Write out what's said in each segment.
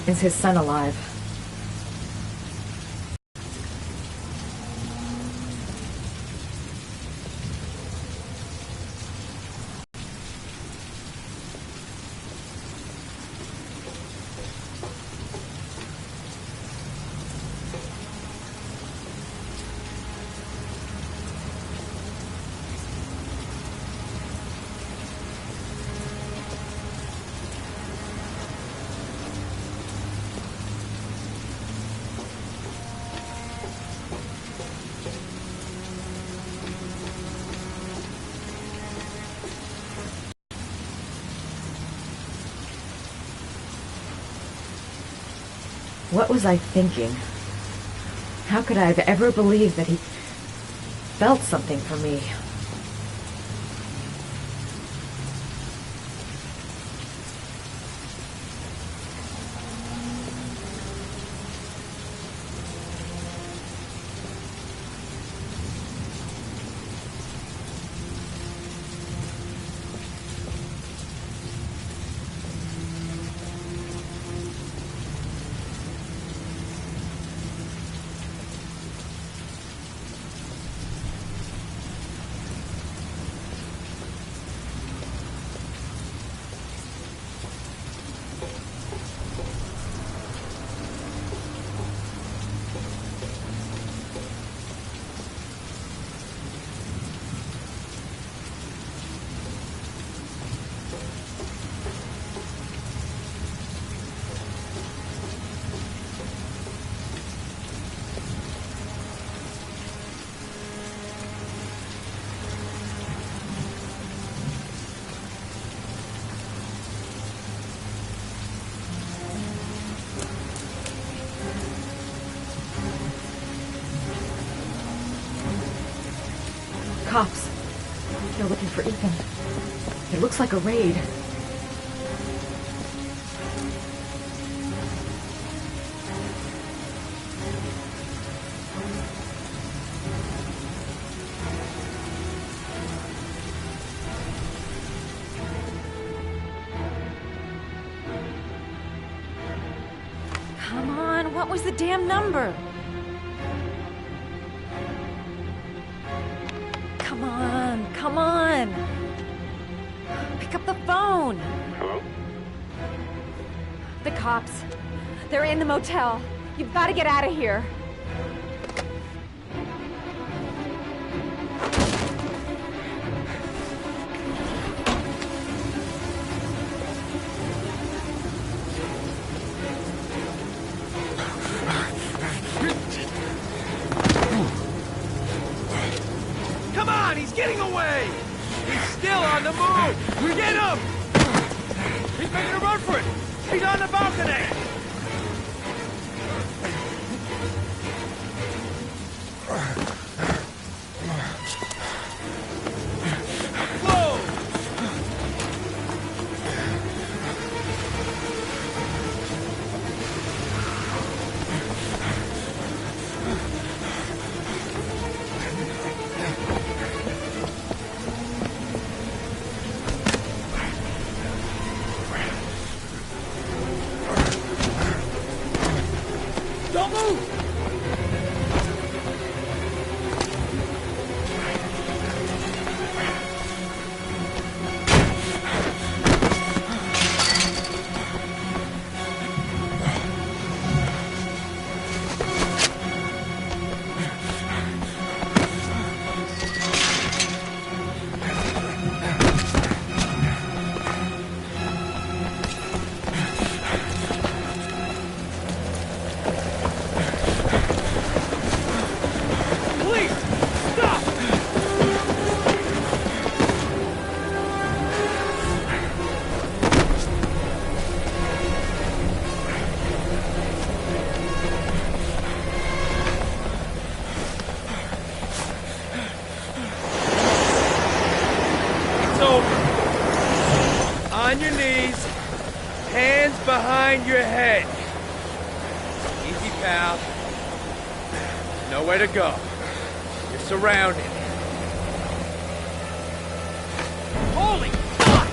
Is his son alive? What was I thinking? How could I have ever believed that he felt something for me? Cops. They're looking for Ethan. It looks like a raid. Come on, what was the damn number? Come on! Pick up the phone! Hello? The cops. They're in the motel. You've got to get out of here. He's getting away! He's still on the move! Get him! He's making a run for it! He's on the balcony! Whoa! Don't move! On your knees, hands behind your head. Easy, pal. Nowhere to go. You're surrounded. Holy fuck!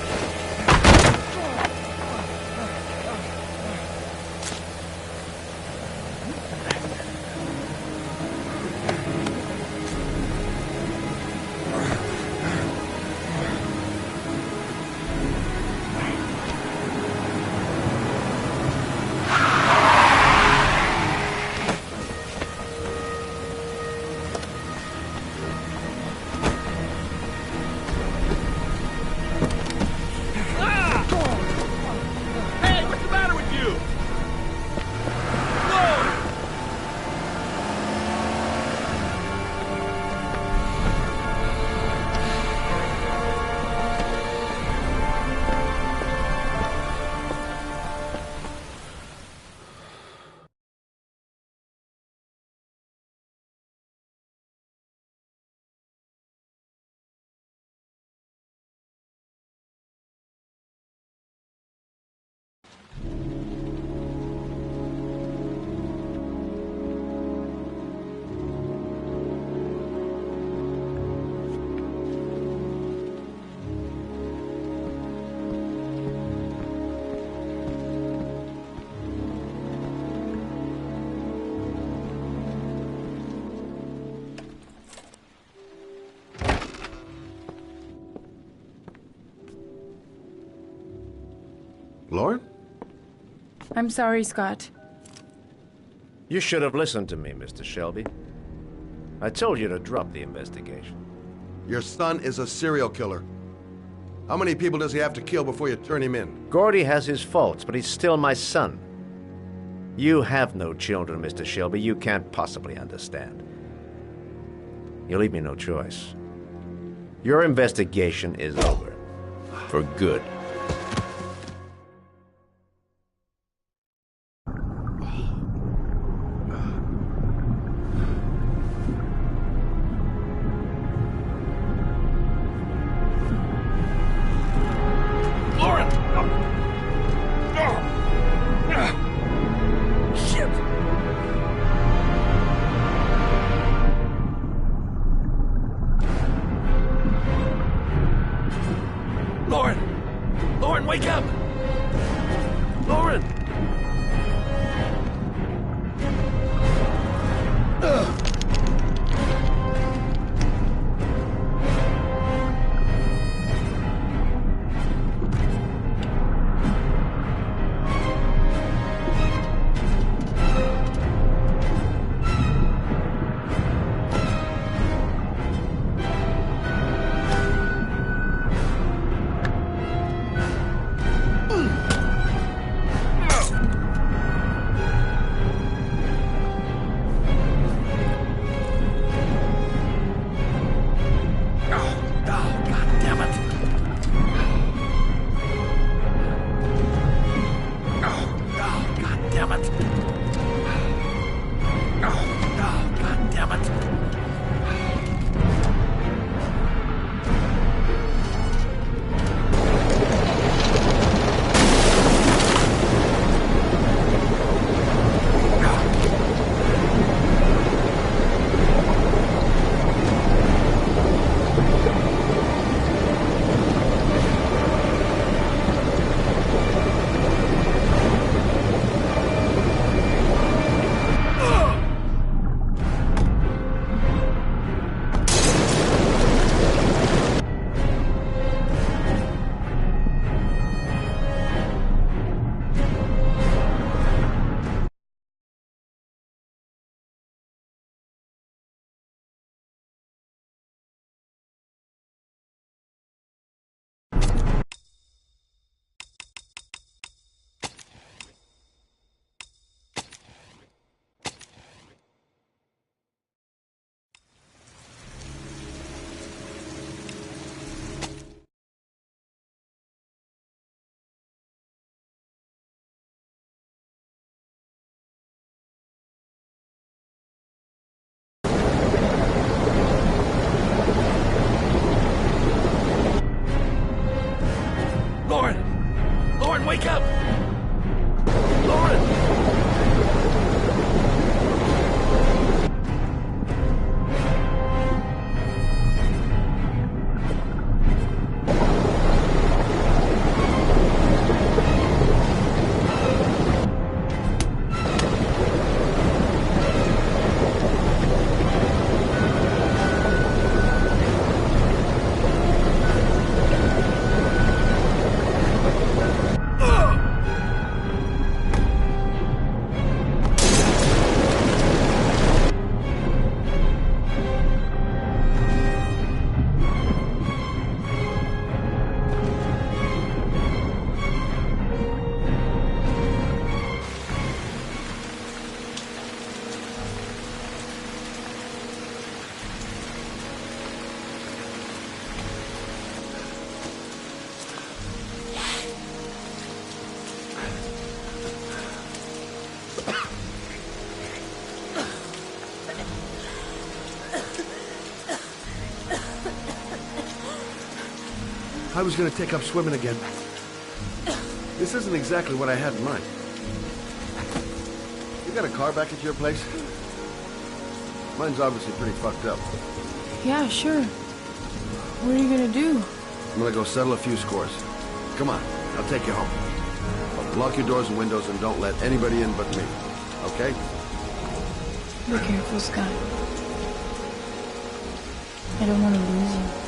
Lauren? I'm sorry, Scott. You should have listened to me, Mr. Shelby. I told you to drop the investigation. Your son is a serial killer. How many people does he have to kill before you turn him in? Gordy has his faults, but he's still my son. You have no children, Mr. Shelby. You can't possibly understand. You leave me no choice. Your investigation is over. For good. Lauren, wake up! Lauren! Lauren, wake up! Lauren! I was gonna take up swimming again. This isn't exactly what I had in mind. You got a car back at your place? Mine's obviously pretty fucked up. Yeah, sure. What are you gonna do? I'm gonna go settle a few scores. Come on, I'll take you home. But lock your doors and windows and don't let anybody in but me. Okay? Be careful, Scott. I don't want to lose you.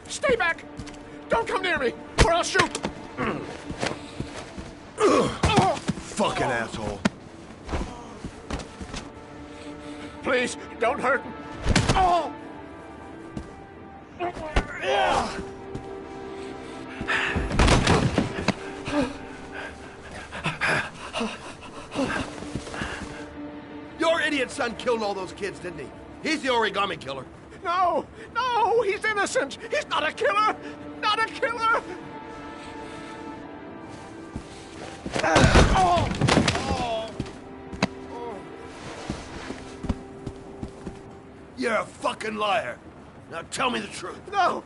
Stay back! Don't come near me, or I'll shoot! Fucking asshole. Please, don't hurt him. Oh! Your idiot son killed all those kids, didn't he? He's the origami killer. No! No! He's innocent! He's not a killer! Not a killer! Oh! Oh! You're a fucking liar. Now tell me the truth. No!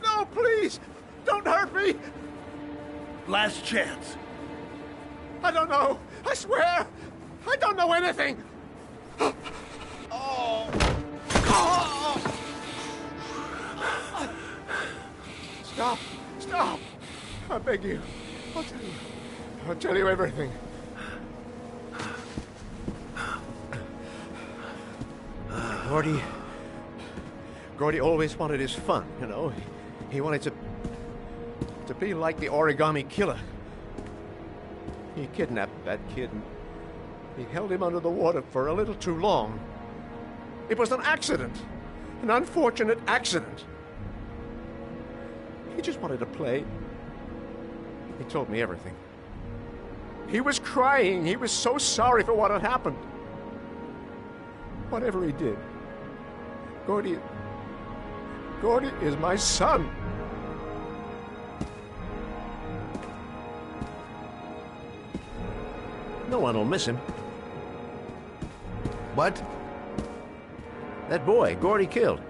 No, please! Don't hurt me! Last chance. I don't know! I swear! I don't know anything! Oh! Oh! Stop! Stop! I beg you. I'll tell you. I'll tell you everything. Gordy always wanted his fun, you know. He wanted to be like the origami killer. He kidnapped that kid and he held him under the water for a little too long. It was an accident. An unfortunate accident. He just wanted to play. He told me everything. He was crying. He was so sorry for what had happened. Whatever he did, Gordy is my son. No one will miss him. What? That boy, Gordy killed.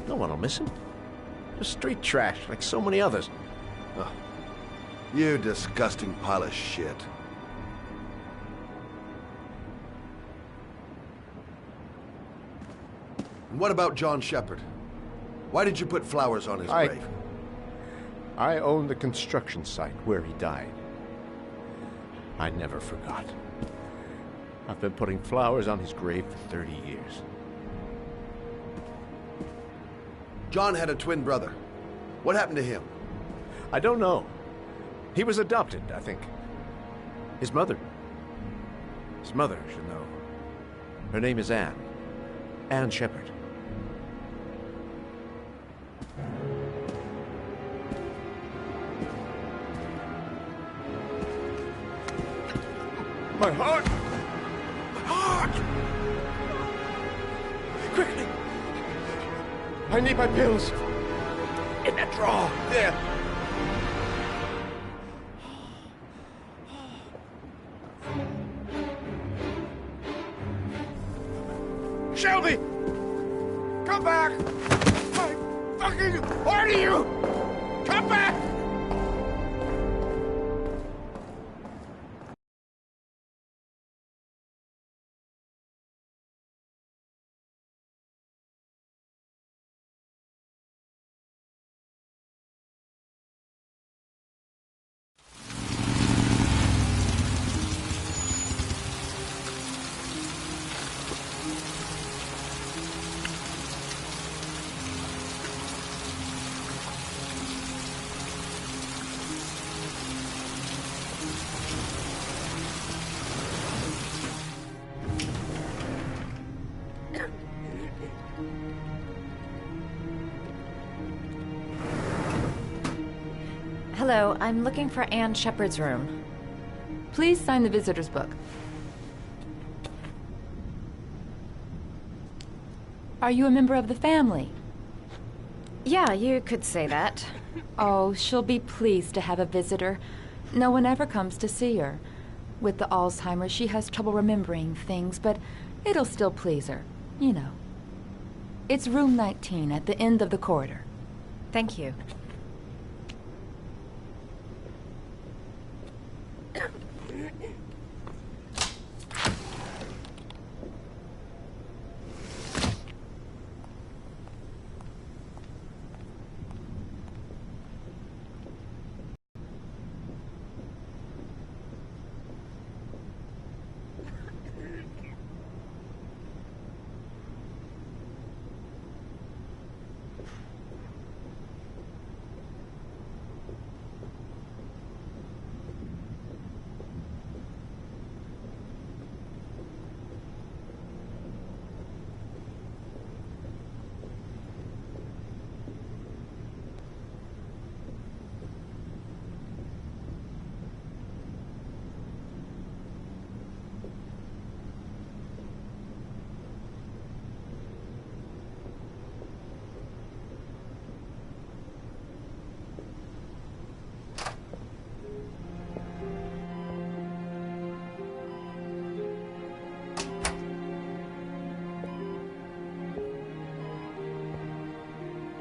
No one will miss him. Just street trash, like so many others. Oh, you disgusting pile of shit. And what about John Shepard? Why did you put flowers on his grave? I own the construction site where he died. I never forgot. I've been putting flowers on his grave for 30 years. John had a twin brother. What happened to him? I don't know. He was adopted, I think. His mother should know. Her name is Anne. Anne Shepard. My heart! My heart! Quickly! I need my pills. In that drawer. There. Shelby! Come back! I fucking order you! Come back! Hello, I'm looking for Anne Shepard's room. Please sign the visitor's book. Are you a member of the family? Yeah, you could say that. Oh, she'll be pleased to have a visitor. No one ever comes to see her. With the Alzheimer's, she has trouble remembering things, but it'll still please her, you know. It's room 19 at the end of the corridor. Thank you.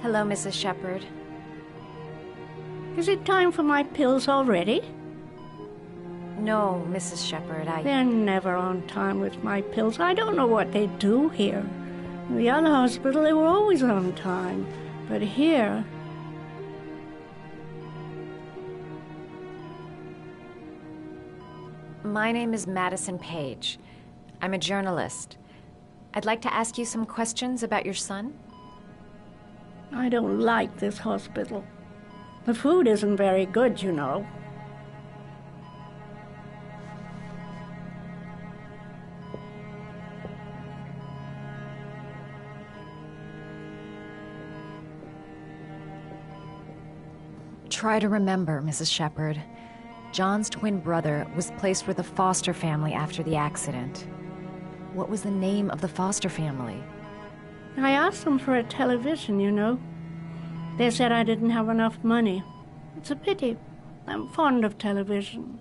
Hello, Mrs. Shepherd. Is it time for my pills already? No, Mrs. Shepherd, They're never on time with my pills. I don't know what they do here. In the other hospital, they were always on time. But here... My name is Madison Page. I'm a journalist. I'd like to ask you some questions about your son. I don't like this hospital. The food isn't very good, you know. Try to remember, Mrs. Shepherd. John's twin brother was placed with a foster family after the accident. What was the name of the foster family? I asked them for a television, you know. They said I didn't have enough money. It's a pity. I'm fond of television.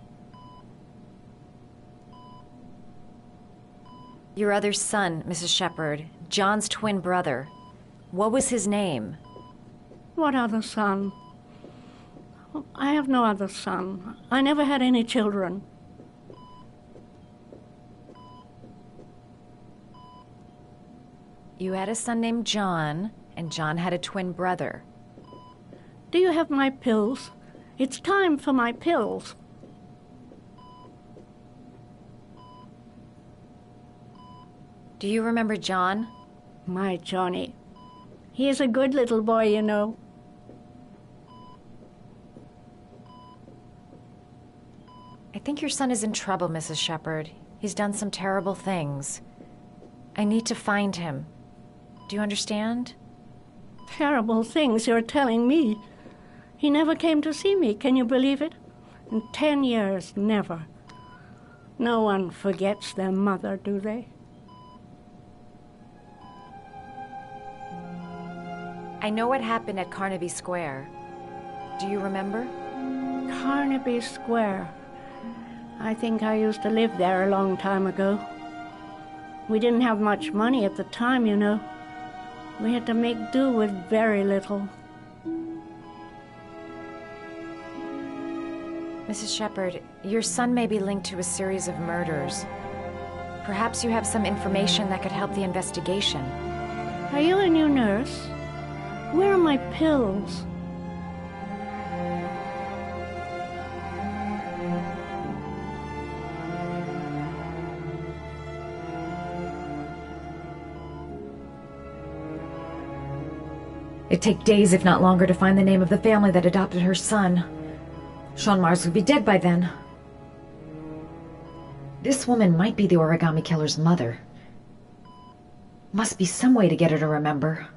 Your other son, Mrs. Shepherd, John's twin brother. What was his name? What other son? I have no other son. I never had any children. You had a son named John, and John had a twin brother. Do you have my pills? It's time for my pills. Do you remember John? My Johnny. He is a good little boy, you know. I think your son is in trouble, Mrs. Shepherd. He's done some terrible things. I need to find him. Do you understand? Terrible things you're telling me. He never came to see me, can you believe it? In 10 years, never. No one forgets their mother, do they? I know what happened at Carnaby Square. Do you remember? Carnaby Square. I think I used to live there a long time ago. We didn't have much money at the time, you know. We had to make do with very little. Mrs. Shepherd, your son may be linked to a series of murders. Perhaps you have some information that could help the investigation. Are you a new nurse? Where are my pills? It'd take days, if not longer, to find the name of the family that adopted her son. Sean Mars would be dead by then. This woman might be the origami killer's mother. Must be some way to get her to remember.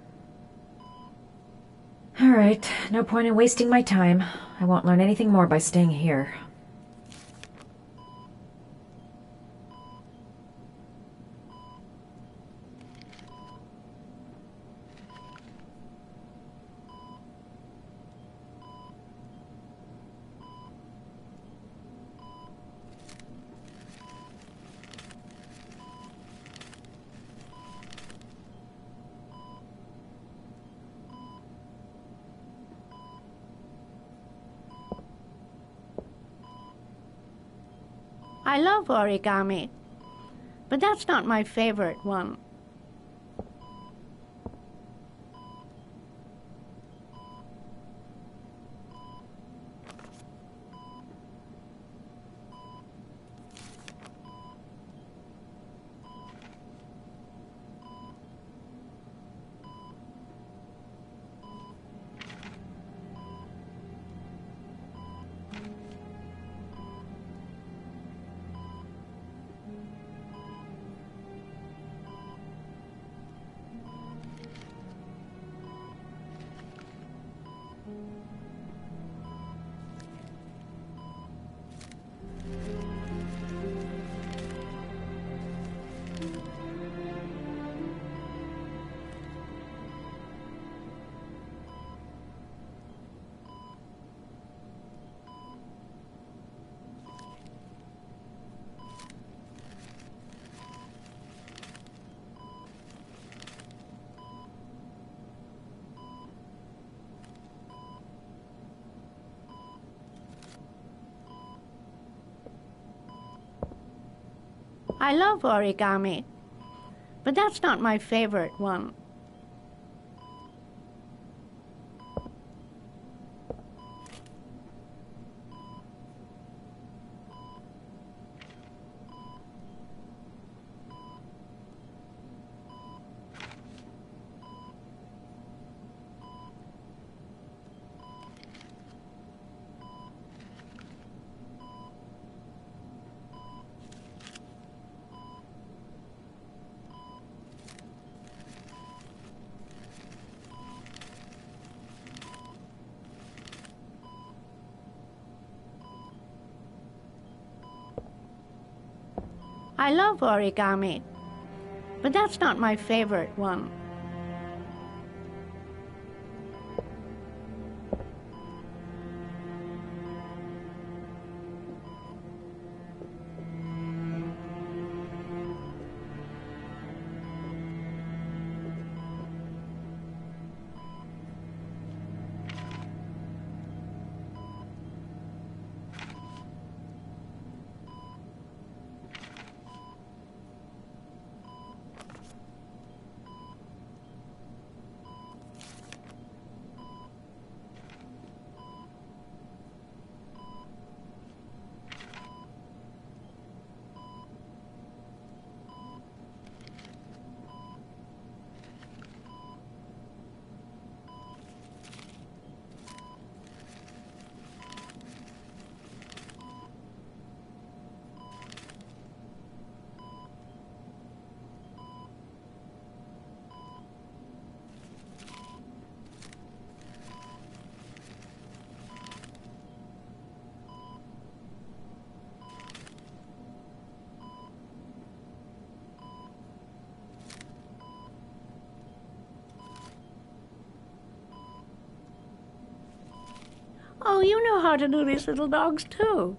All right, no point in wasting my time. I won't learn anything more by staying here. I love origami, but that's not my favorite one. I love origami, but that's not my favorite one. I love origami, but that's not my favorite one. Oh, you know how to do these little dogs, too.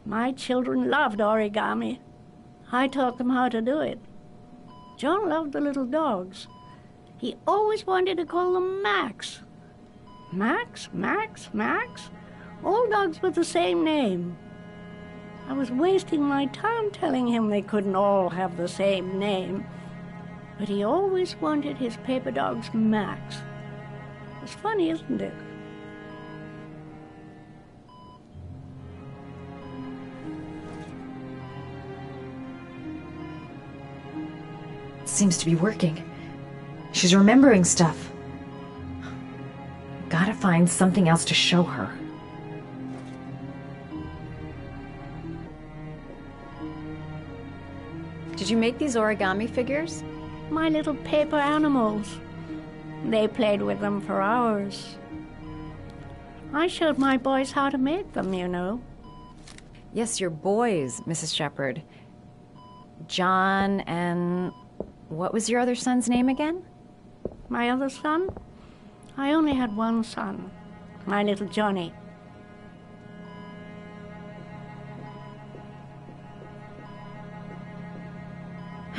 My children loved origami. I taught them how to do it. John loved the little dogs. He always wanted to call them Max. Max, Max, Max. All dogs with the same name. I was wasting my time telling him they couldn't all have the same name. But he always wanted his paper dogs Max. It's funny, isn't it? Seems to be working. She's remembering stuff. Gotta find something else to show her. Did you make these origami figures? My little paper animals. They played with them for hours. I showed my boys how to make them, you know. Yes, your boys, Mrs. Shepherd. John and... what was your other son's name again? My other son? I only had one son, my little Johnny.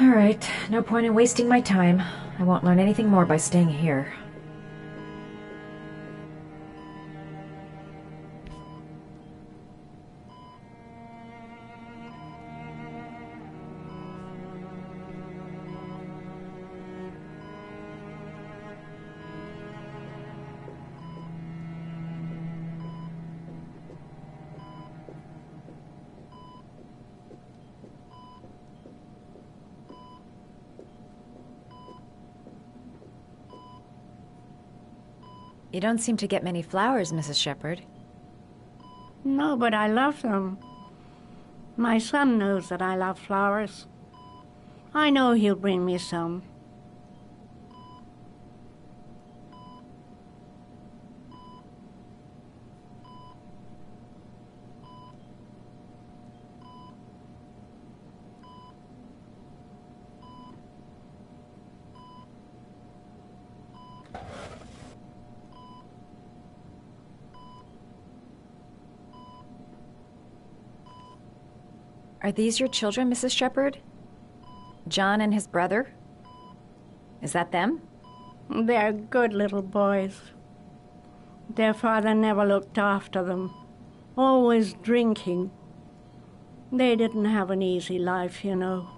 All right, no point in wasting my time. I won't learn anything more by staying here. You don't seem to get many flowers, Mrs. Shepherd. No, but I love them. My son knows that I love flowers. I know he'll bring me some. Are these your children, Mrs. Shepherd? John and his brother? Is that them? They're good little boys. Their father never looked after them, always drinking. They didn't have an easy life, you know.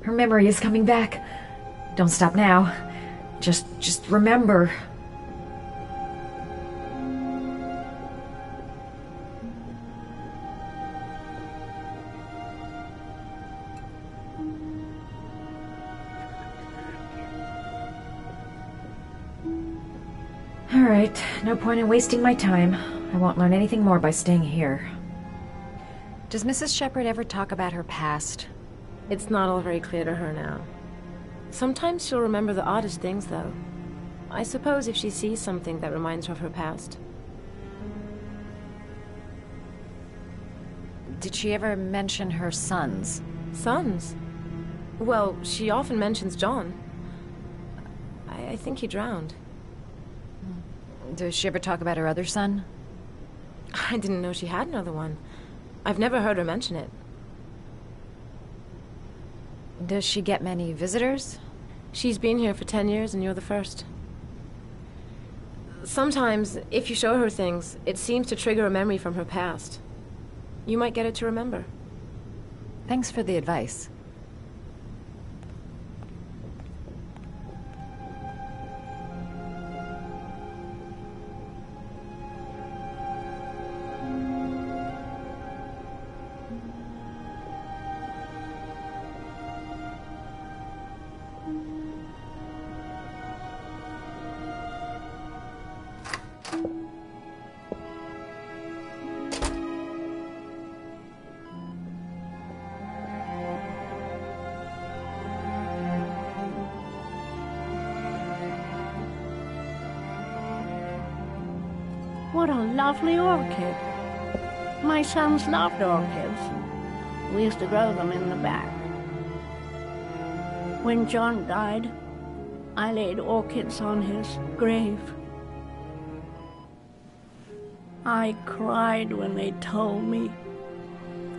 Her memory is coming back. Don't stop now. Just remember. All right, no point in wasting my time. I won't learn anything more by staying here. Does Mrs. Shepherd ever talk about her past? It's not all very clear to her now. Sometimes she'll remember the oddest things, though. I suppose if she sees something that reminds her of her past. Did she ever mention her sons? Sons? Well, she often mentions John. I think he drowned. Does she ever talk about her other son? I didn't know she had another one. I've never heard her mention it. Does she get many visitors? She's been here for 10 years and you're the first. Sometimes, if you show her things, it seems to trigger a memory from her past. You might get it to remember. Thanks for the advice. What a lovely orchid. My sons loved orchids. We used to grow them in the back. When John died, I laid orchids on his grave. I cried when they told me.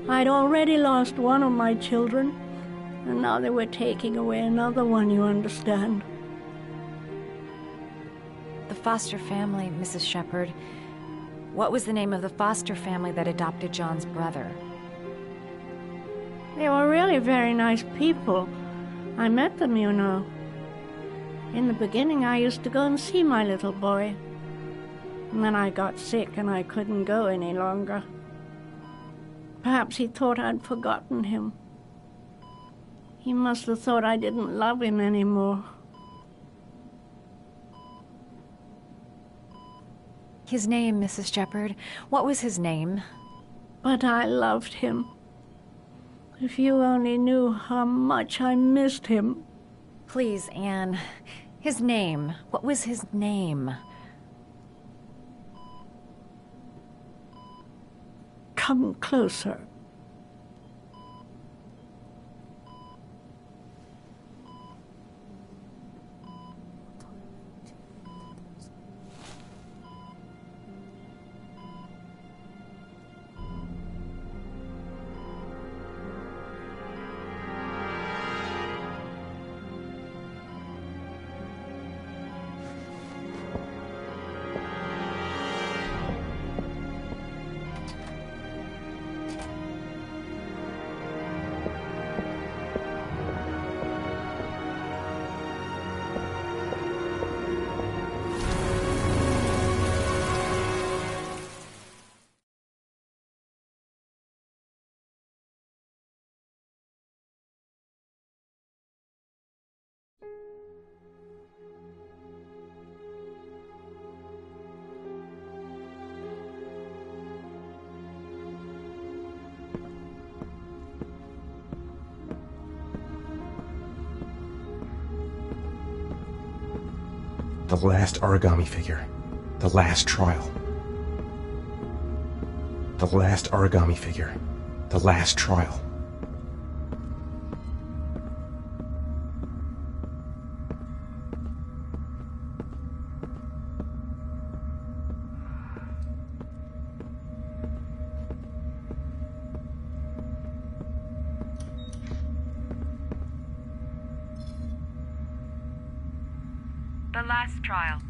I'd already lost one of my children, and now they were taking away another one, you understand. The foster family, Mrs. Shepherd. What was the name of the foster family that adopted John's brother? They were really very nice people. I met them, you know. In the beginning, I used to go and see my little boy. And then I got sick and I couldn't go any longer. Perhaps he thought I'd forgotten him. He must have thought I didn't love him anymore. His name, Mrs. Shepherd. What was his name? But I loved him. If you only knew how much I missed him. Please, Anne. His name. What was his name? Come closer. The last origami figure. The last trial. The last origami figure. The last trial. The last trial.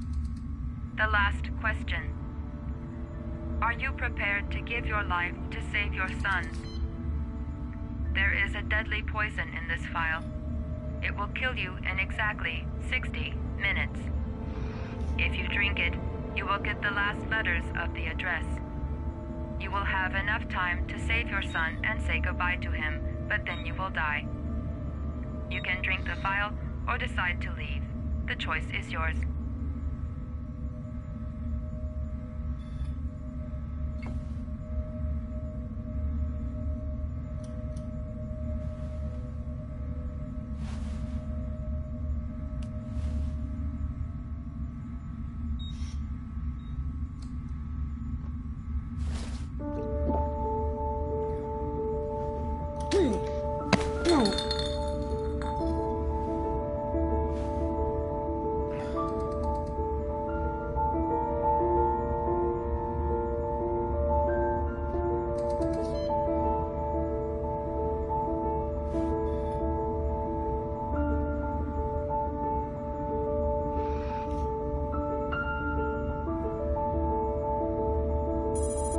The last question. Are you prepared to give your life to save your sons? There is a deadly poison in this vial. It will kill you in exactly 60 minutes. If you drink it, you will get the last letters of the address. You will have enough time to save your son and say goodbye to him, but then you will die. You can drink the vial or decide to leave. The choice is yours.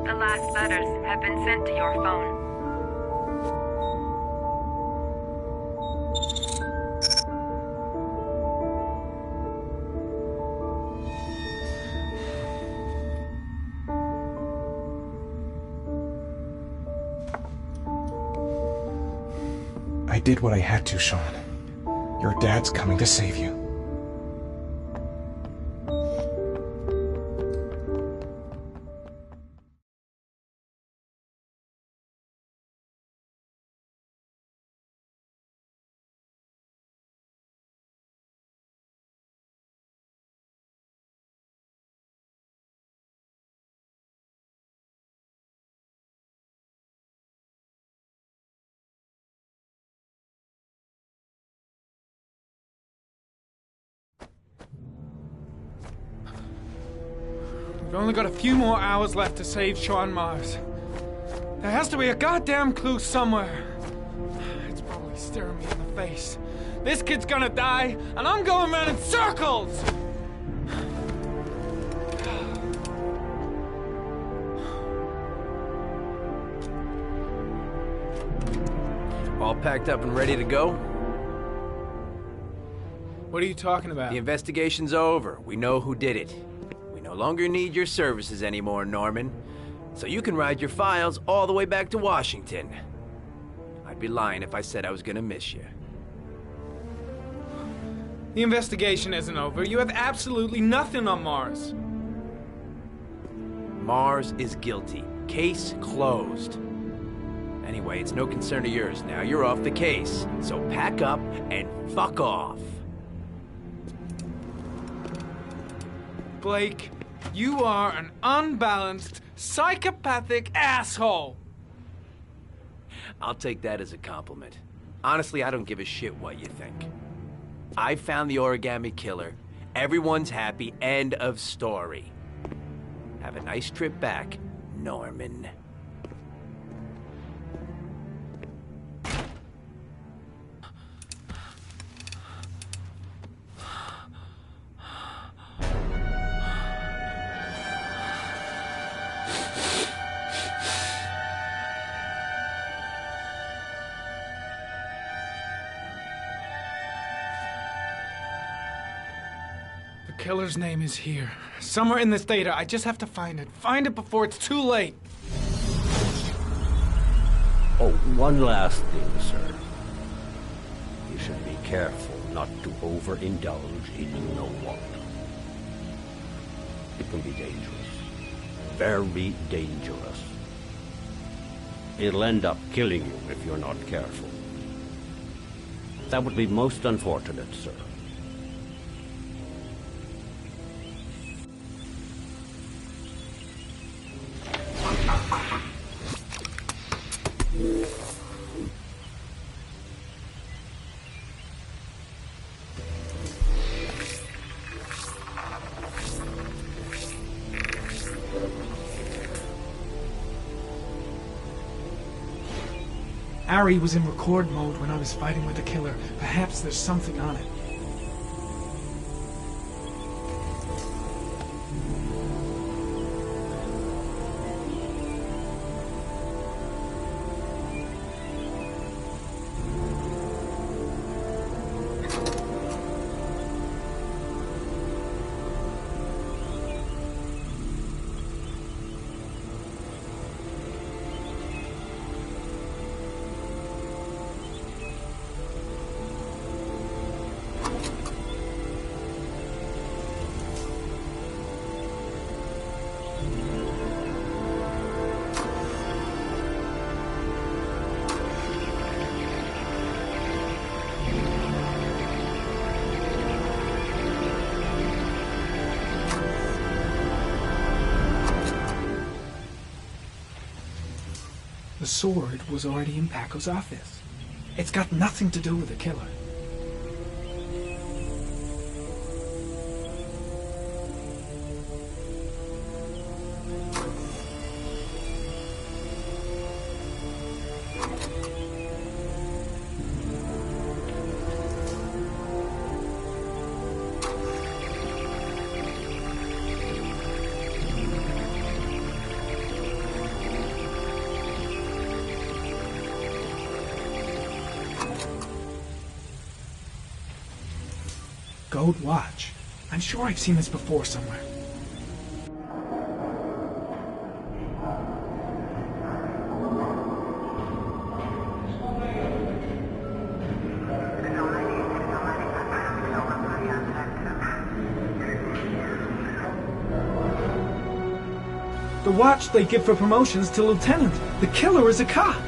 The last letters have been sent to your phone. I did what I had to, Sean. Your dad's coming to save you. We've only got a few more hours left to save Sean Mars. There has to be a goddamn clue somewhere. It's probably staring me in the face. This kid's gonna die, and I'm going around in circles! All packed up and ready to go? What are you talking about? The investigation's over. We know who did it. We no longer need your services anymore, Norman. So you can ride your files all the way back to Washington. I'd be lying if I said I was gonna miss you. The investigation isn't over. You have absolutely nothing on Mars. Mars is guilty. Case closed. Anyway, it's no concern of yours now. You're off the case. So pack up and fuck off. Blake, you are an unbalanced, psychopathic asshole! I'll take that as a compliment. Honestly, I don't give a shit what you think. I found the origami killer. Everyone's happy. End of story. Have a nice trip back, Norman. The killer's name is here. Somewhere in this data. I just have to find it. Find it before it's too late. Oh, one last thing, sir. You should be careful not to overindulge in you-know-what. It can be dangerous. Very dangerous. It'll end up killing you if you're not careful. That would be most unfortunate, sir. Harry was in record mode when I was fighting with the killer. Perhaps there's something on it. The sword was already in Paco's office. It's got nothing to do with the killer. Gold watch. I'm sure I've seen this before somewhere. The watch they give for promotions to lieutenant. The killer is a cop.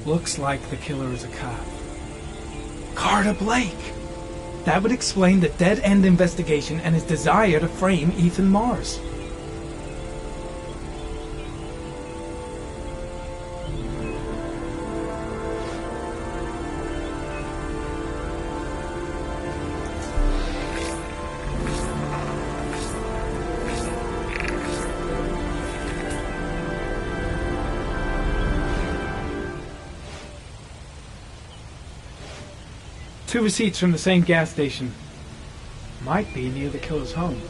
Looks like the killer is a cop. Carter Blake! That would explain the dead-end investigation and his desire to frame Ethan Mars. Two receipts from the same gas station. Might be near the killer's home.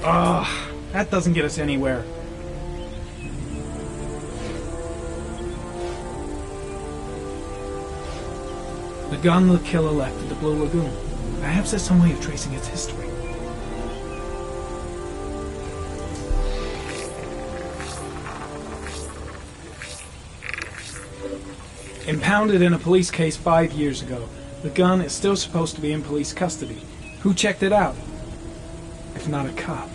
Ugh, that doesn't get us anywhere. The gun the killer left at the Blue Lagoon. Perhaps there's some way of tracing its history. Impounded in a police case 5 years ago, the gun is still supposed to be in police custody. Who checked it out? If not a cop.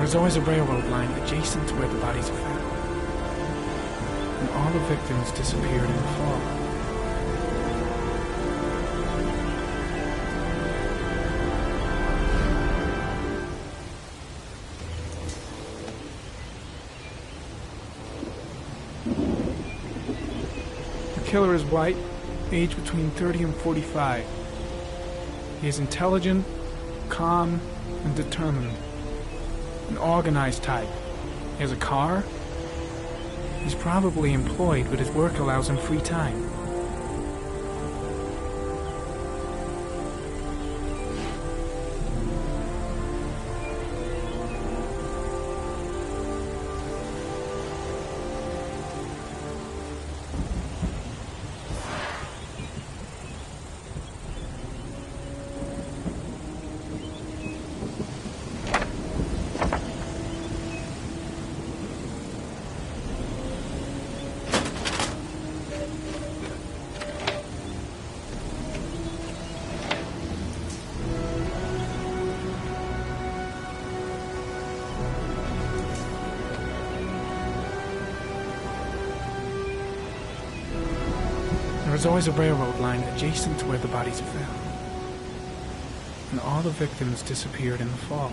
There's always a railroad line adjacent to where the bodies are found. And all the victims disappeared in the fall. The killer is white, aged between 30 and 45. He is intelligent, calm, and determined. An organized type. He has a car. He's probably employed, but his work allows him free time. There's always a railroad line adjacent to where the bodies are found. And all the victims disappeared in the fall.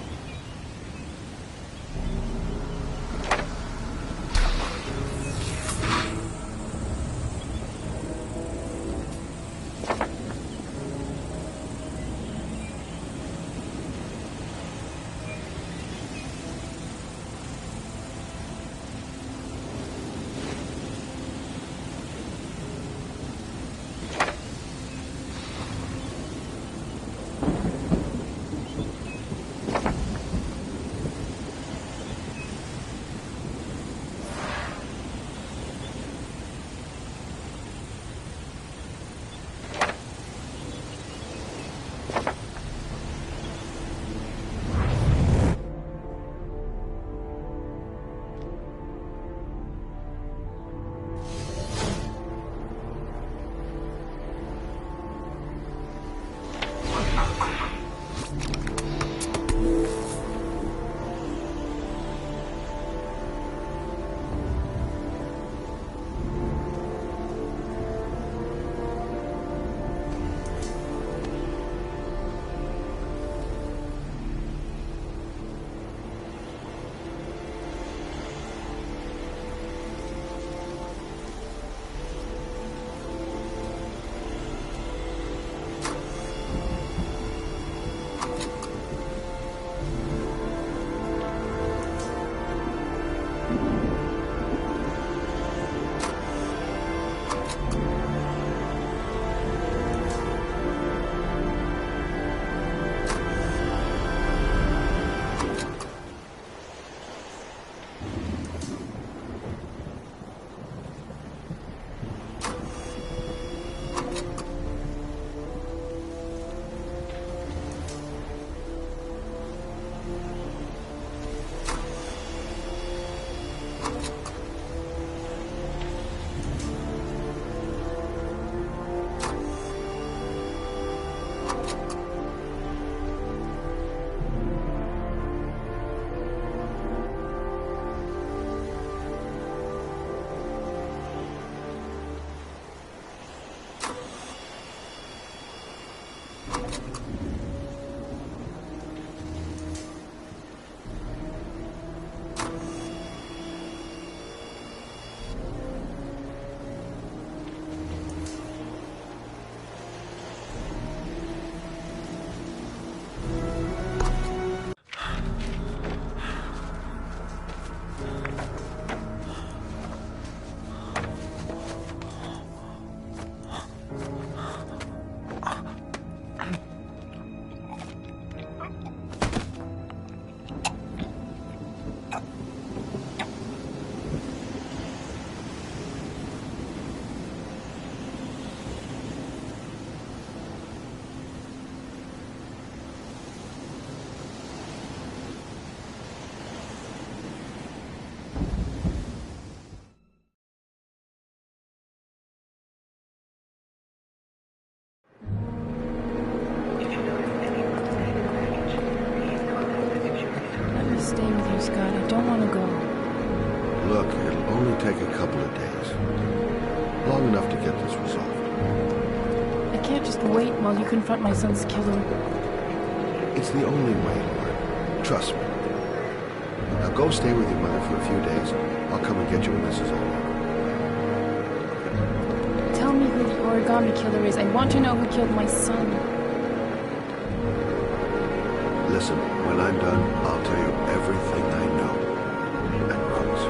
Long enough to get this resolved. I can't just wait while you confront my son's killer. It's the only way, Lauren. Trust me. Now go stay with your mother for a few days. I'll come and get you when this is all over. Tell me who the origami killer is. I want to know who killed my son. Listen, when I'm done, I'll tell you everything I know. I promise.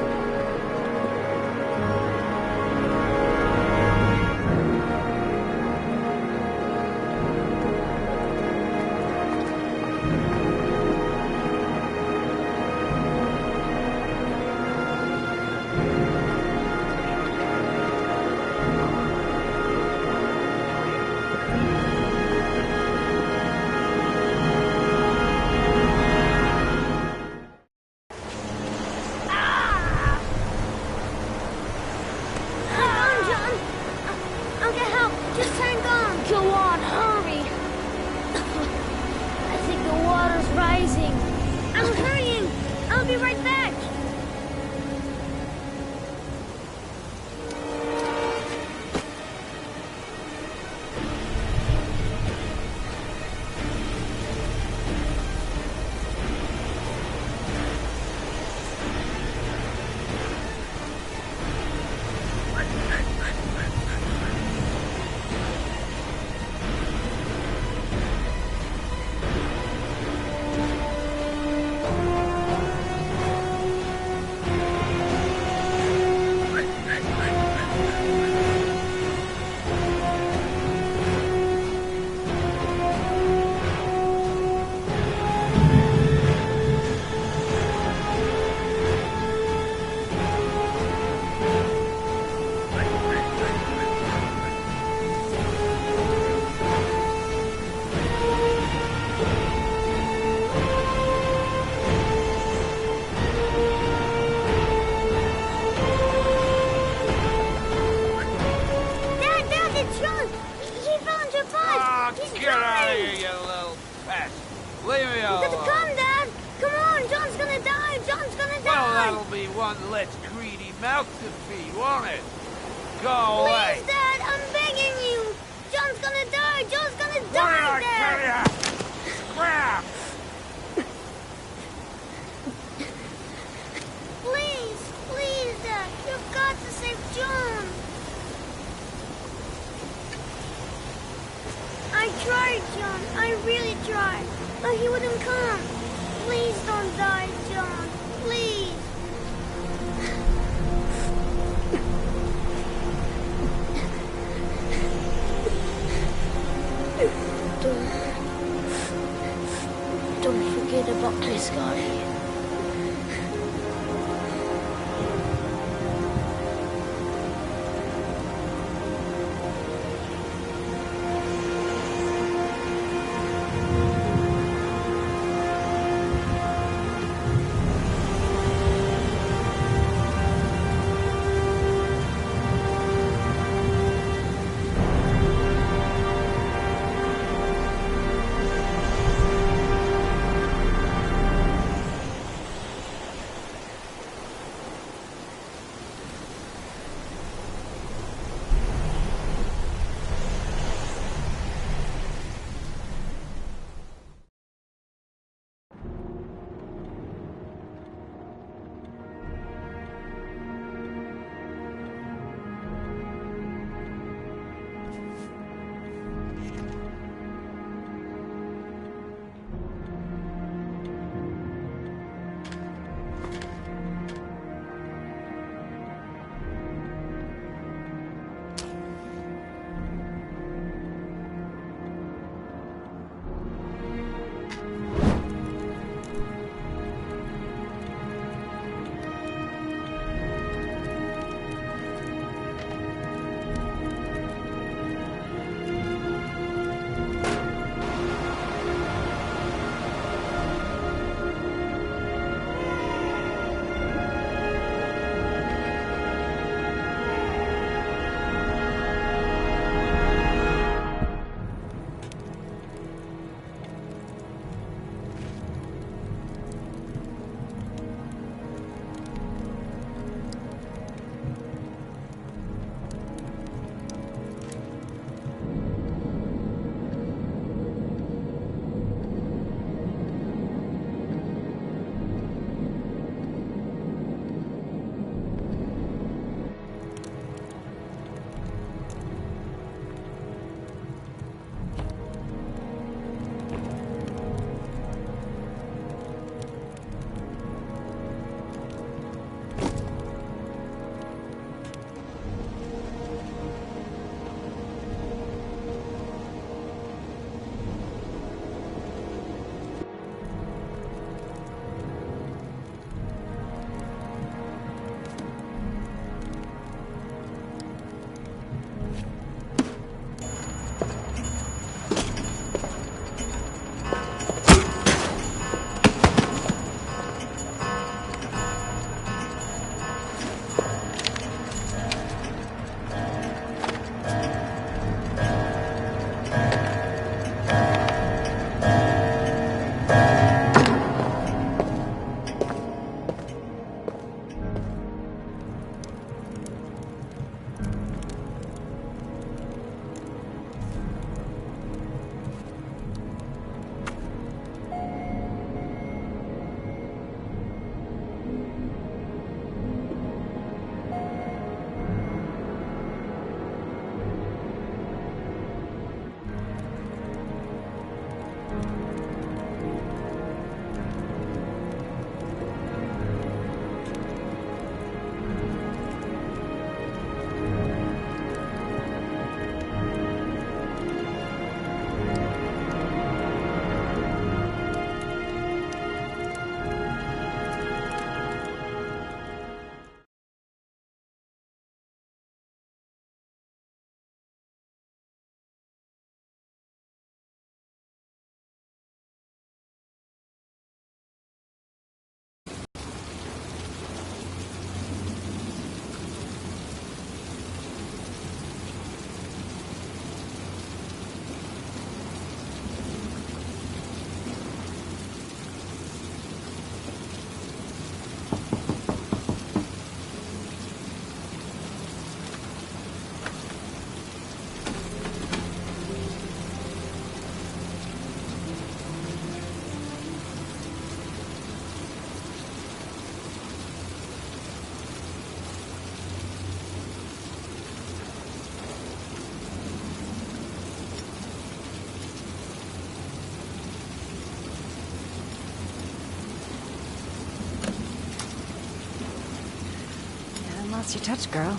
Lost your touch, girl.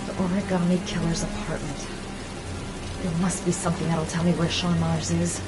The origami killer's apartment. There must be something that'll tell me where Sean Mars is.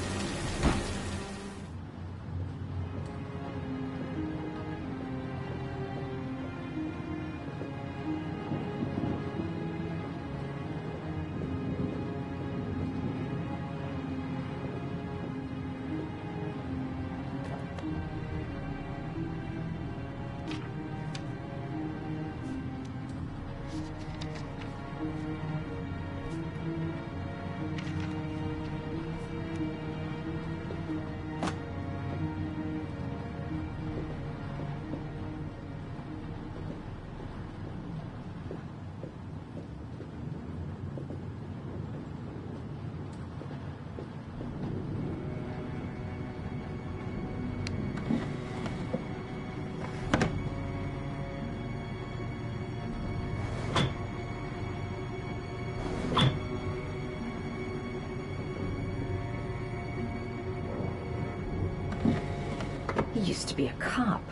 He used to be a cop.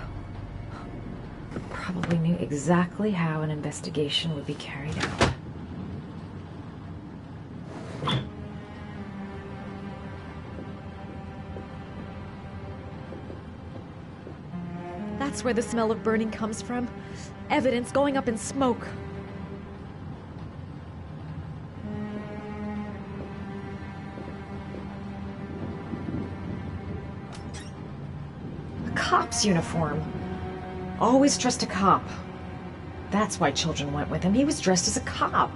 Probably knew exactly how an investigation would be carried out. That's where the smell of burning comes from. Evidence going up in smoke. A cop's uniform. Always trust a cop. That's why children went with him. He was dressed as a cop.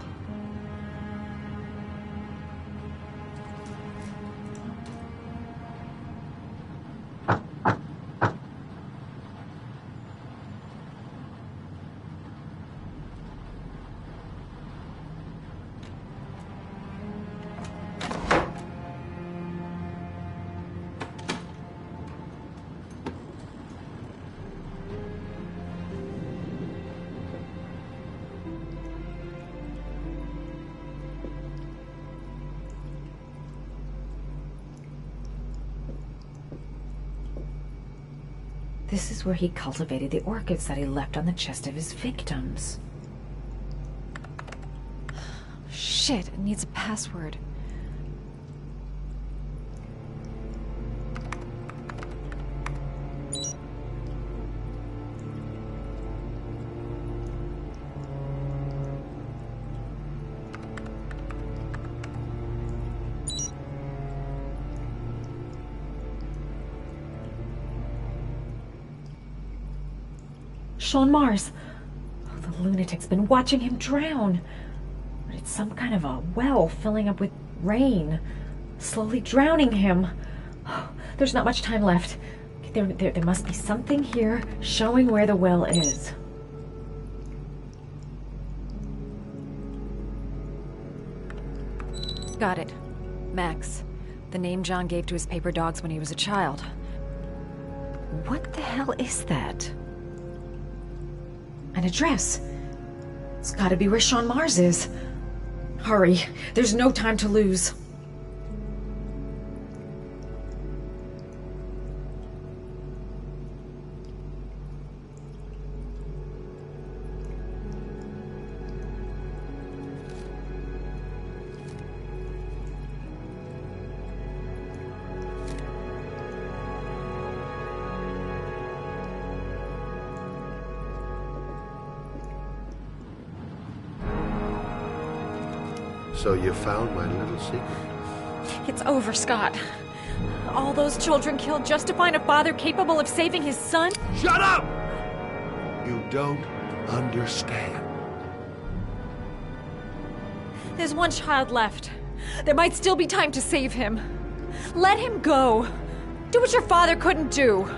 This is where he cultivated the orchids that he left on the chest of his victims. Shit, it needs a password. Sean Mars. Oh, the lunatic's been watching him drown. But it's some kind of a well filling up with rain, slowly drowning him. Oh, there's not much time left. There must be something here showing where the well is. Got it. Max. The name John gave to his paper dogs when he was a child. What the hell is that? An address. It's gotta be where Sean Mars is. Hurry. There's no time to lose. So you found my little secret? It's over, Scott. All those children killed just to find a father capable of saving his son? Shut up! You don't understand. There's one child left. There might still be time to save him. Let him go. Do what your father couldn't do.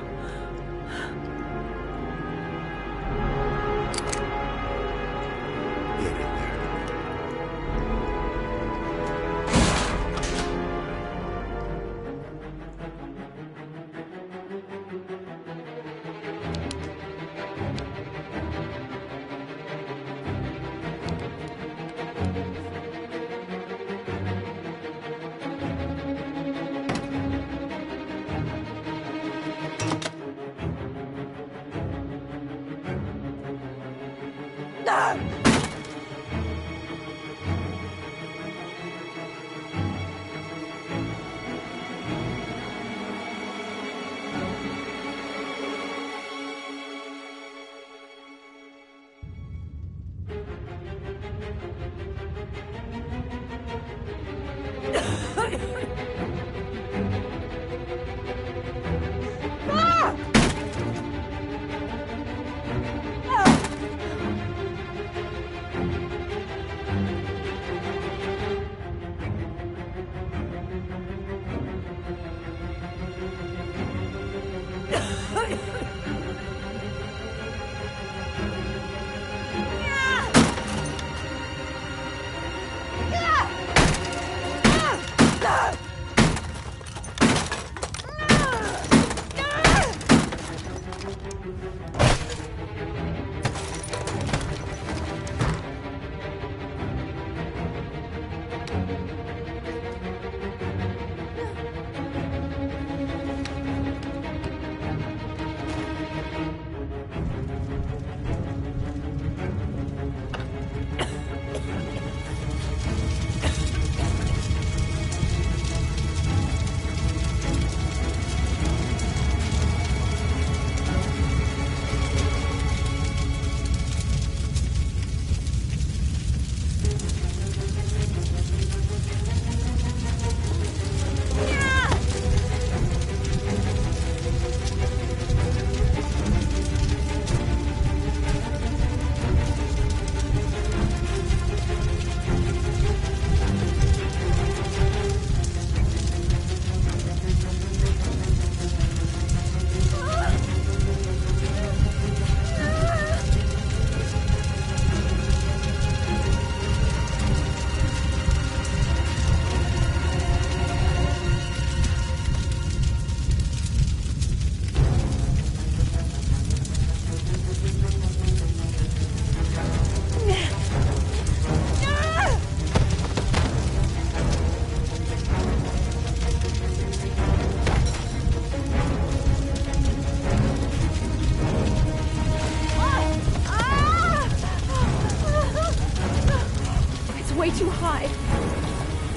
Way too high.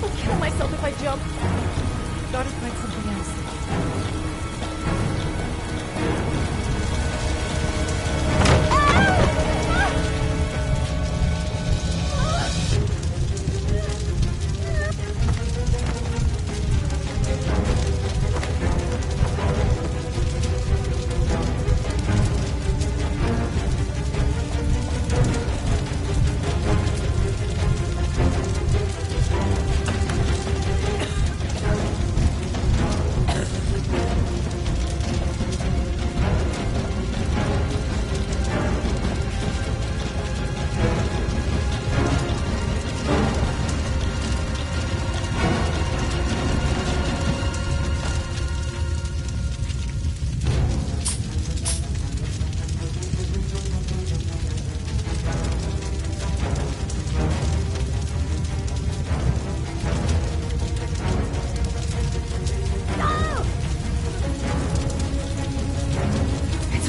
I'll kill myself if I jump. Gotta find something else.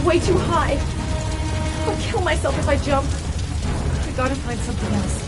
Way too high. I'll kill myself if I jump. I gotta find something else.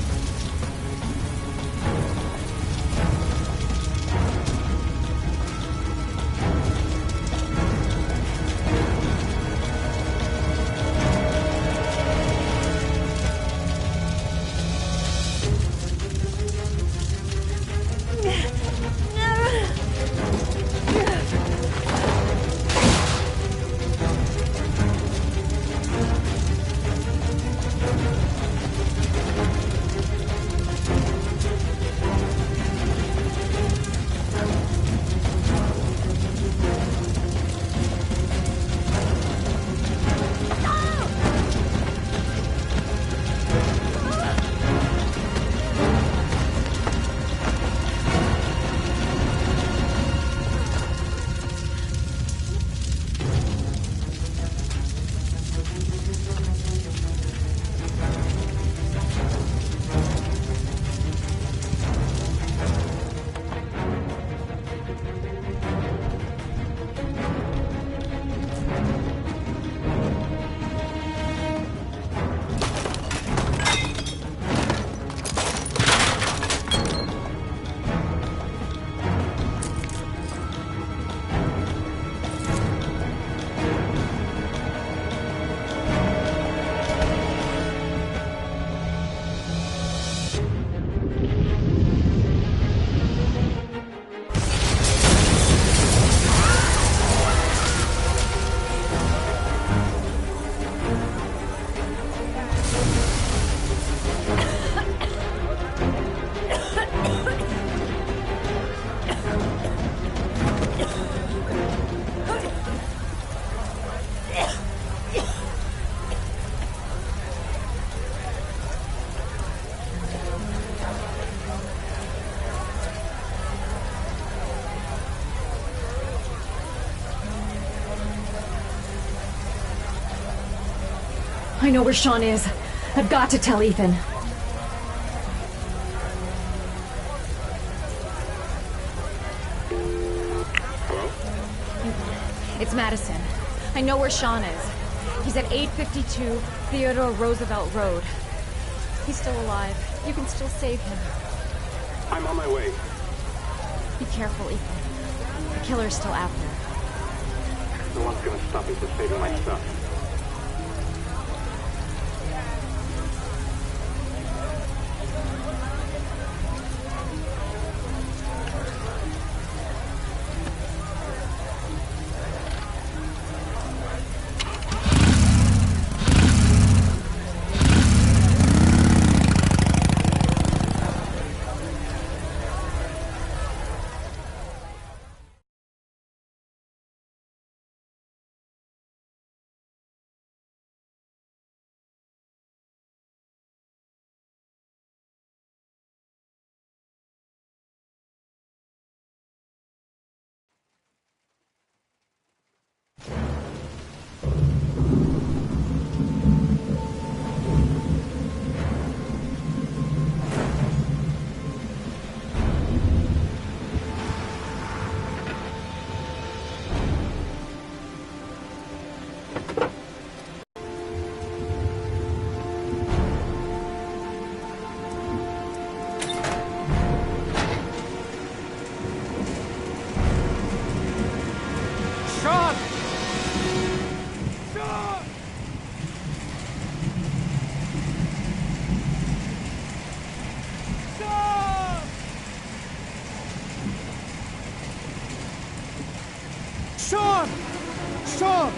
I know where Sean is. I've got to tell Ethan. It's Madison. I know where Sean is. He's at 852 Theodore Roosevelt Road. He's still alive. You can still save him. I'm on my way. Be careful, Ethan. The killer's still out there. No one's gonna stop me from saving my son. Sean! Sean!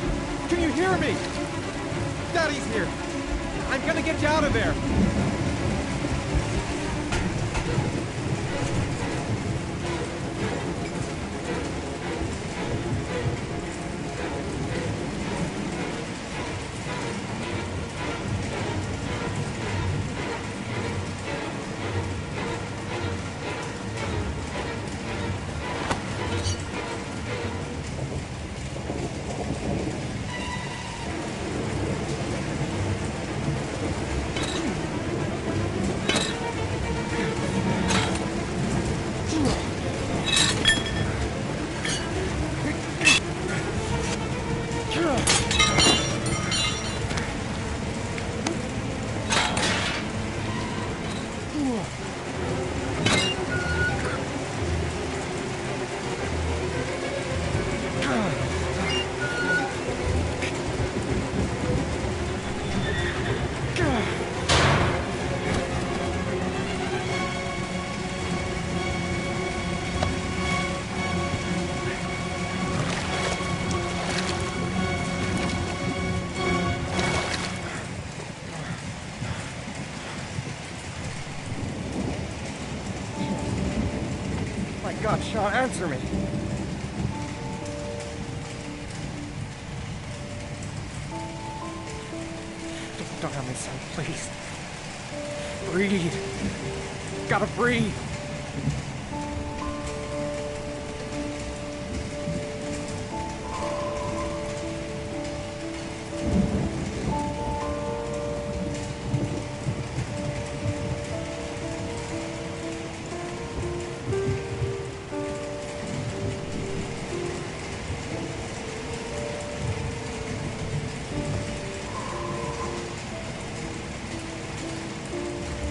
Can you hear me? Daddy's here. I'm gonna get you out of there. God, Sean, answer me. Don't have me, son, please. Breathe. Gotta breathe.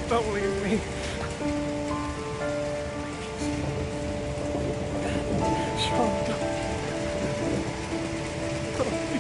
Don't leave me. Sean, don't leave me.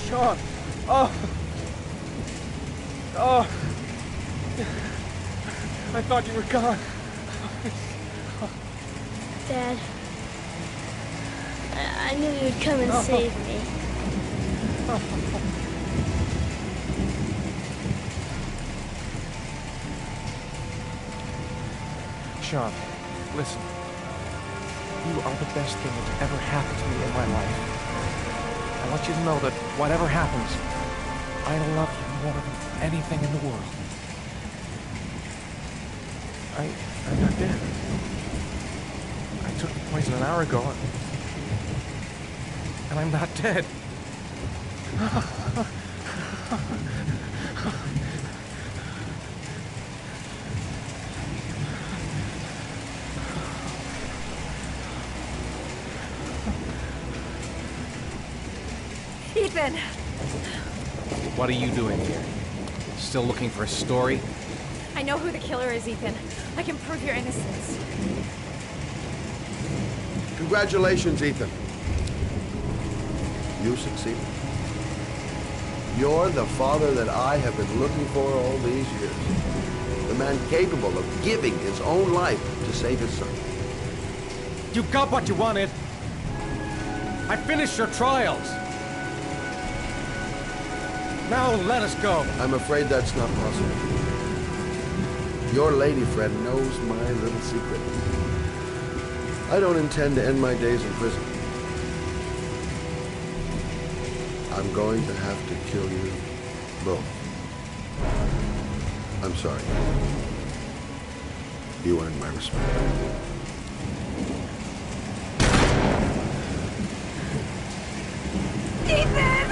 Sean. I thought you were gone. Dad. I knew you'd come and save me. Sean, listen. You are the best thing that's ever happened to me in my life. I want you to know that whatever happens, I love you more than anything in the world. I'm not dead. I took the poison an hour ago, and I'm not dead. Ethan! What are you doing here? Still looking for a story? I know who the killer is, Ethan. I can prove your innocence. Congratulations, Ethan. You succeeded. You're the father that I have been looking for all these years. The man capable of giving his own life to save his son. You got what you wanted. I finished your trials. Now let us go. I'm afraid that's not possible. Your lady friend knows my little secret. I don't intend to end my days in prison. I'm going to have to kill you both. I'm sorry. You earned my respect. Ethan!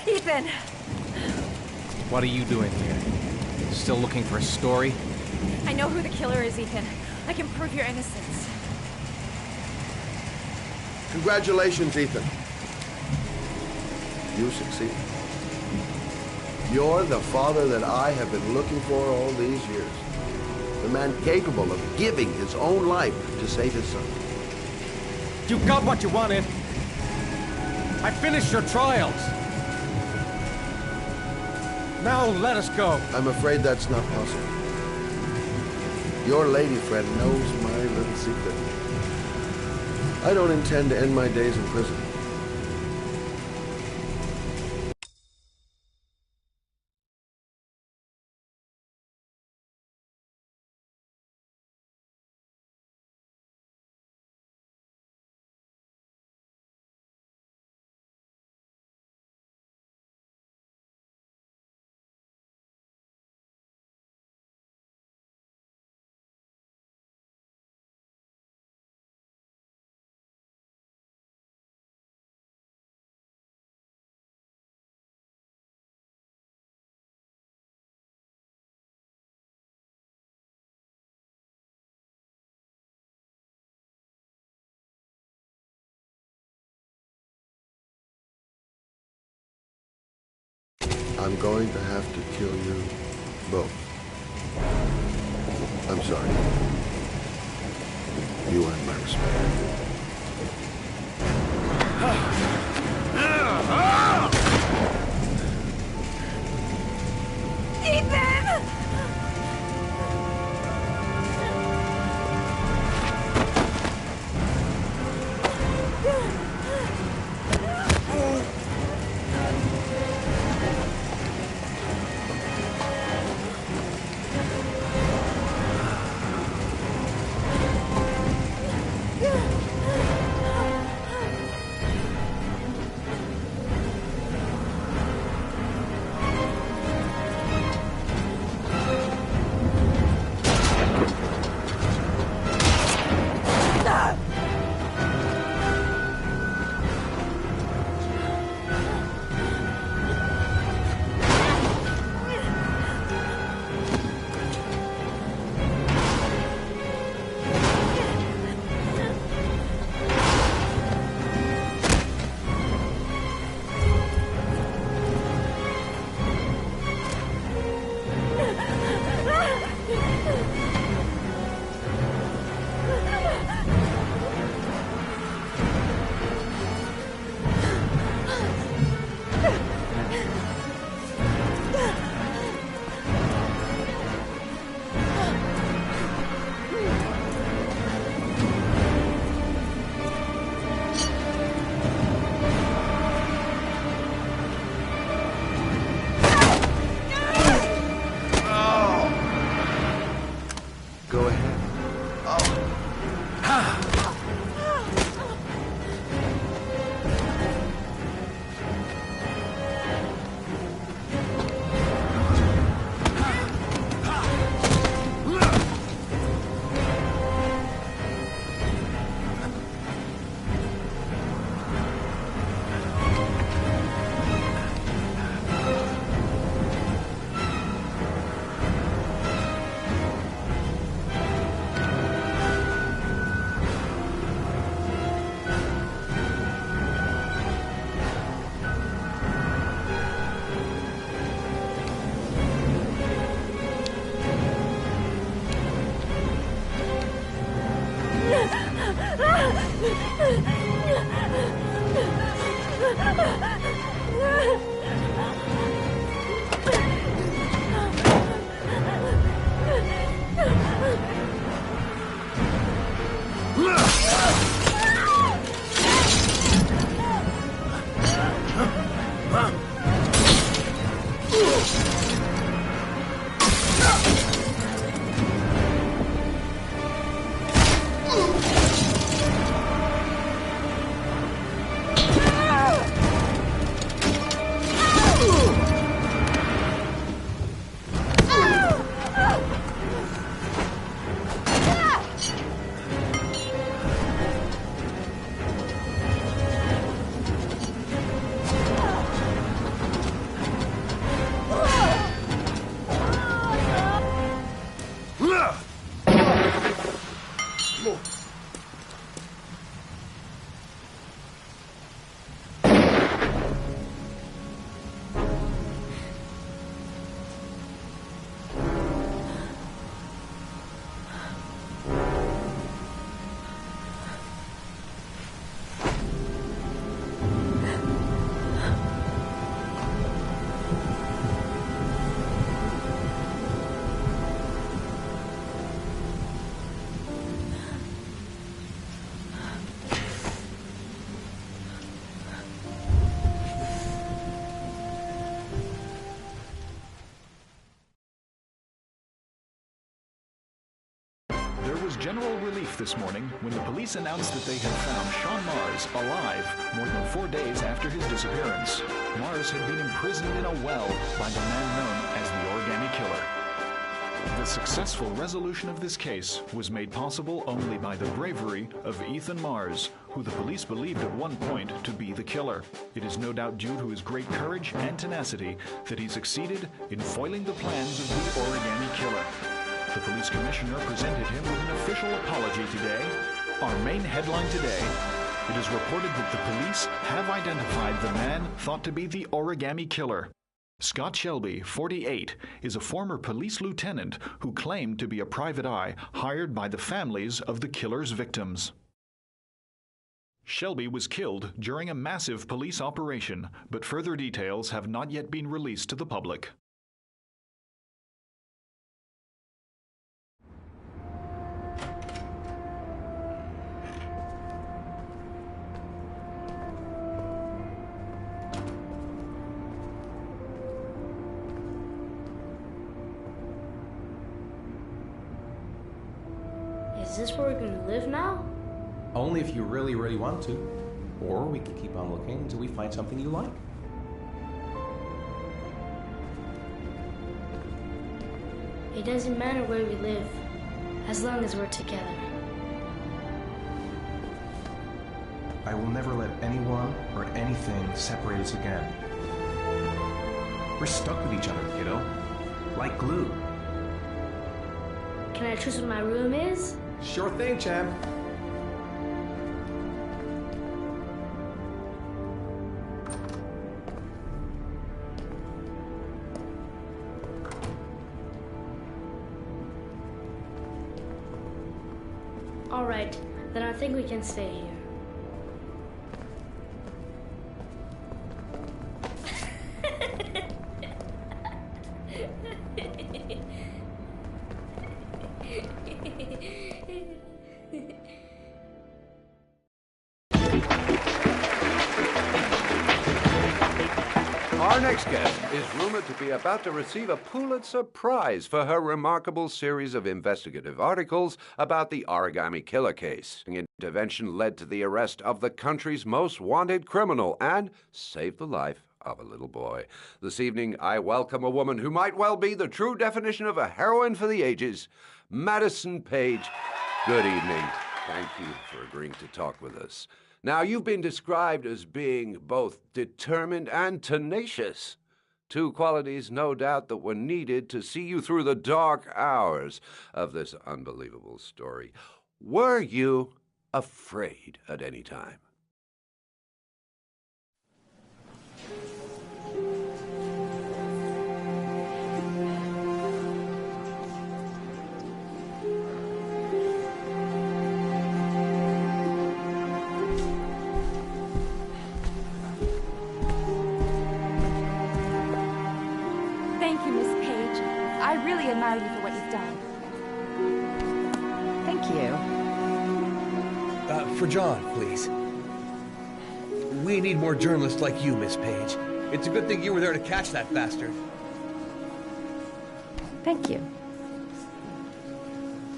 Ethan! What are you doing here? Still looking for a story? I know who the killer is, Ethan. I can prove your innocence. Congratulations, Ethan. You succeeded. You're the father that I have been looking for all these years. The man capable of giving his own life to save his son. You got what you wanted. I finished your trials. Now let us go. I'm afraid that's not possible. Your lady friend knows my little secret. I don't intend to end my days in prison. I'm going to have to kill you both. I'm sorry. You earned my respect. Ethan! There was general relief this morning when the police announced that they had found Sean Mars alive more than 4 days after his disappearance. Mars had been imprisoned in a well by the man known as the Origami Killer. The successful resolution of this case was made possible only by the bravery of Ethan Mars, who the police believed at one point to be the killer. It is no doubt due to his great courage and tenacity that he succeeded in foiling the plans of the Origami Killer. The police commissioner presented him with an official apology today. Our main headline today: it is reported that the police have identified the man thought to be the Origami Killer. Scott Shelby, 48, is a former police lieutenant who claimed to be a private eye hired by the families of the killer's victims. Shelby was killed during a massive police operation, but further details have not yet been released to the public. Is this where we're gonna live now? Only if you really, really want to. Or we can keep on looking until we find something you like. It doesn't matter where we live, as long as we're together. I will never let anyone or anything separate us again. We're stuck with each other, kiddo. Like glue. Can I choose what my room is? Sure thing, champ. All right, then I think we can stay here. Our next guest is rumored to be about to receive a Pulitzer Prize for her remarkable series of investigative articles about the Origami Killer case. Intervention led to the arrest of the country's most wanted criminal and saved the life of a little boy. This evening, I welcome a woman who might well be the true definition of a heroine for the ages, Madison Page. Good evening. Thank you for agreeing to talk with us. Now, you've been described as being both determined and tenacious, two qualities, no doubt, that were needed to see you through the dark hours of this unbelievable story. Were you afraid at any time? really admire you for what you've done. Thank you. For John, please. We need more journalists like you, Miss Page. It's a good thing you were there to catch that bastard. Thank you.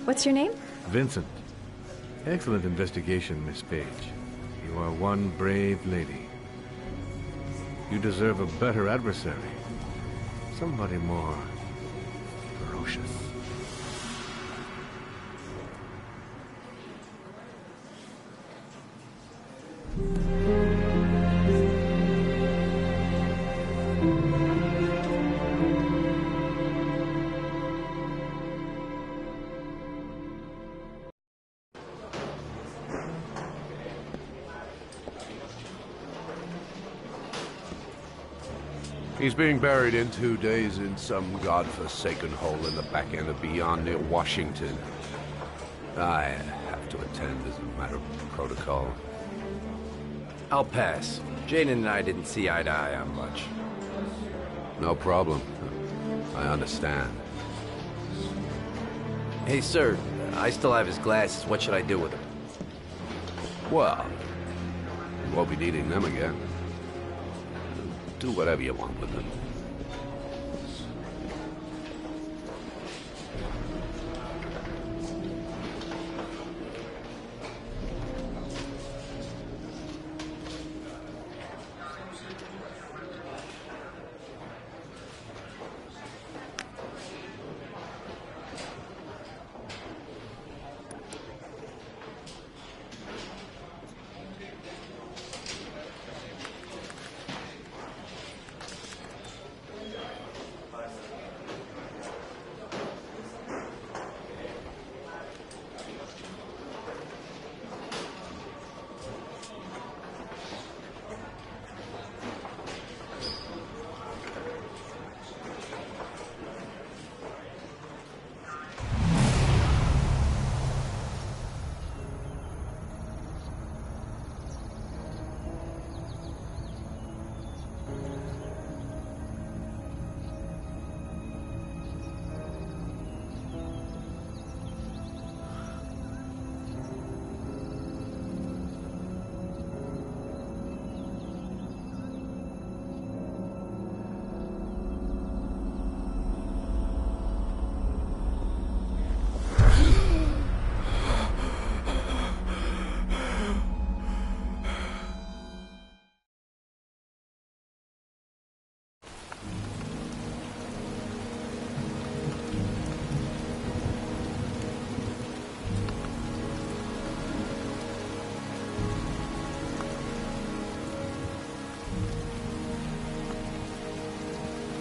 What's your name? Vincent. Excellent investigation, Miss Page. You are one brave lady. You deserve a better adversary. Somebody more ferocious. He's being buried in 2 days in some godforsaken hole in the back end of beyond near Washington. I have to attend as a matter of protocol. I'll pass. Jane and I didn't see eye to eye on much. No problem. I understand. Hey, sir, I still have his glasses. What should I do with them? Well, you won't be needing them again. Do whatever you want with them.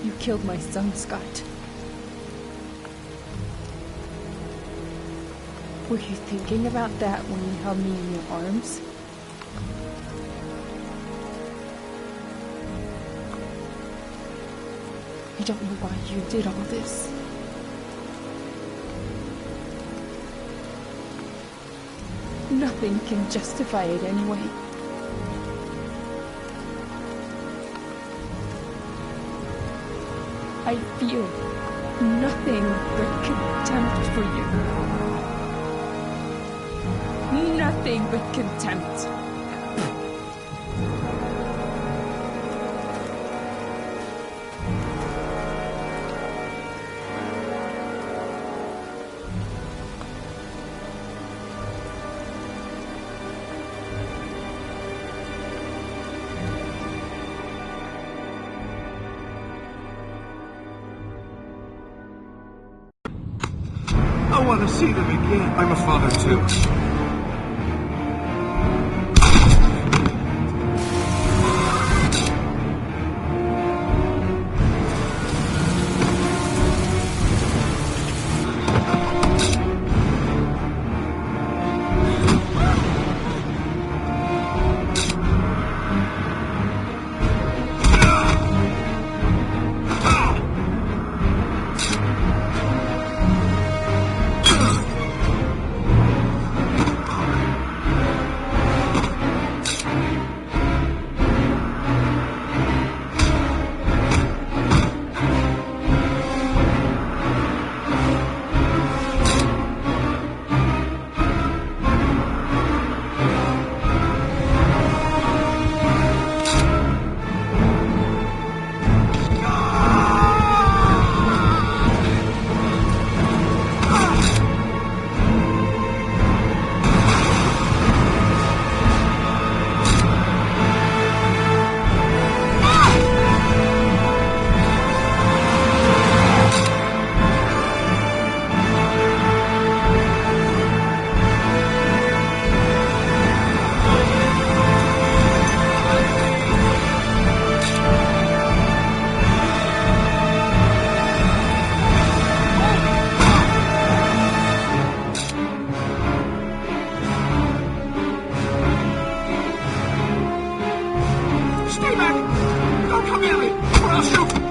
You killed my son, Scott. Were you thinking about that when you held me in your arms? I don't know why you did all this. Nothing can justify it anyway. I feel nothing but contempt for you. Nothing but contempt. I want to see them again. I'm a father too. Don't come near me, or I'll shoot!